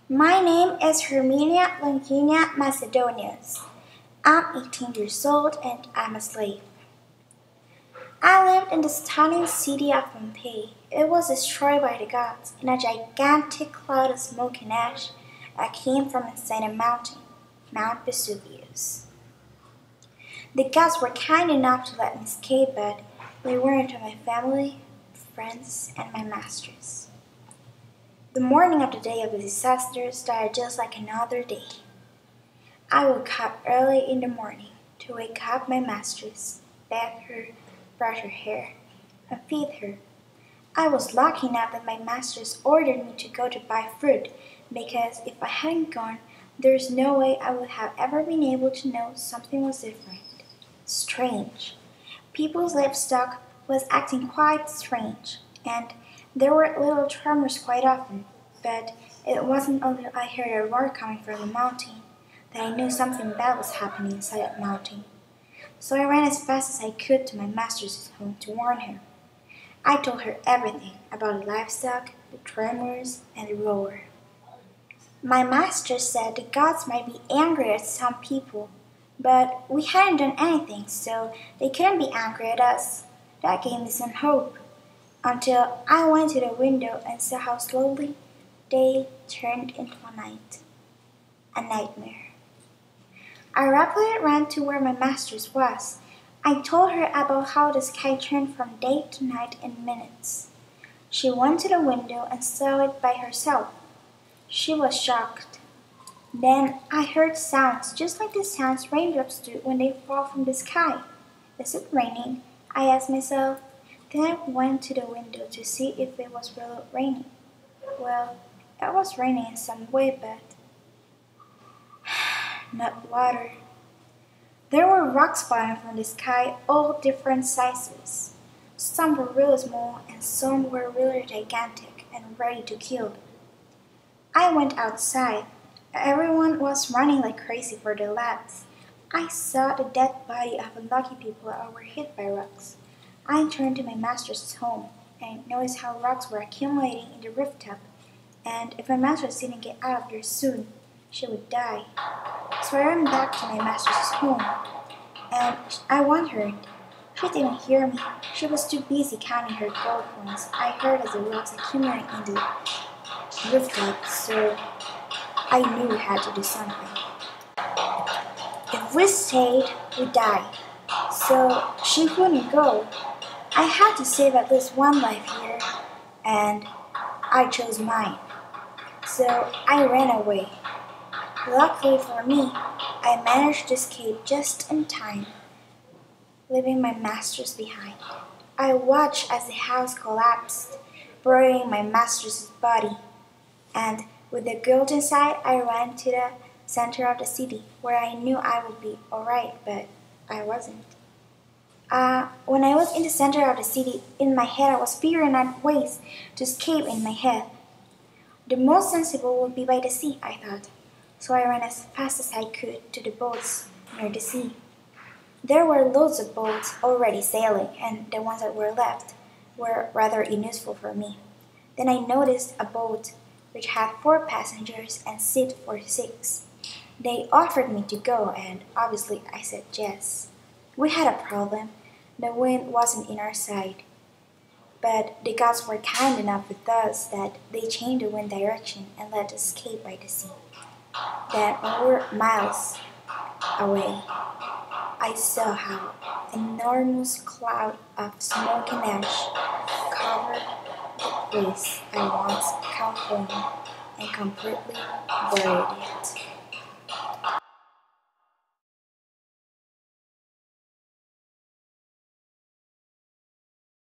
My name is Herminia Longinia Macedonius. I'm 18 years old and I'm a slave. I lived in the stunning city of Pompeii. It was destroyed by the gods in a gigantic cloud of smoke and ash that came from inside a mountain, Mount Vesuvius. The gods were kind enough to let me escape, but they weren't to my family, friends, and my masters. The morning of the day of the disaster started just like another day. I woke up early in the morning to wake up my mistress, bathe her, brush her hair, and feed her. I was lucky enough that my mistress ordered me to go to buy fruit because if I hadn't gone, there's no way I would have ever been able to know something was different. Strange. People's livestock was acting quite strange, and there were little tremors quite often, but it wasn't until I heard a roar coming from the mountain that I knew something bad was happening inside that mountain. So I ran as fast as I could to my master's home to warn her. I told her everything about the livestock, the tremors, and the roar. My master said the gods might be angry at some people, but we hadn't done anything, so they couldn't be angry at us. That gave me some hope, until I went to the window and saw how slowly day turned into a night. A nightmare. I rapidly ran to where my master's was. I told her about how the sky turned from day to night in minutes. She went to the window and saw it by herself. She was shocked. Then I heard sounds just like the sounds raindrops do when they fall from the sky. Is it raining? I asked myself. Then I went to the window to see if it was really raining. Well, it was raining in some way, but not water. There were rocks falling from the sky, all different sizes. Some were really small and some were really gigantic and ready to kill. I went outside. Everyone was running like crazy for their lives. I saw the dead body of unlucky people that were hit by rocks. I turned to my master's home and noticed how rocks were accumulating in the rooftop, and if my mistress didn't get out of there soon, she would die. So I ran back to my master's home, and I warned her. She didn't hear me. She was too busy counting her gold coins. I heard as the rocks accumulating in the rooftop, so I knew we had to do something. If we stayed, we'd die. So she wouldn't go. I had to save at least one life here, and I chose mine. So I ran away. Luckily for me, I managed to escape just in time, leaving my masters behind. I watched as the house collapsed, burying my master's body, and with the guilt inside, I ran to the center of the city, where I knew I would be alright, but I wasn't. When I was in the center of the city, in my head I was figuring out ways to escape in my head. The most sensible would be by the sea, I thought. So I ran as fast as I could to the boats near the sea. There were loads of boats already sailing, and the ones that were left were rather unuseful for me. Then I noticed a boat which had 4 passengers and seat for 6. They offered me to go, and obviously I said yes. We had a problem. The wind wasn't in our side. But the gods were kind enough with us that they changed the wind direction and let us escape by the sea. Then, when we were miles away, I saw how an enormous cloud of smoke and ash covered the place I once called home and completely buried it.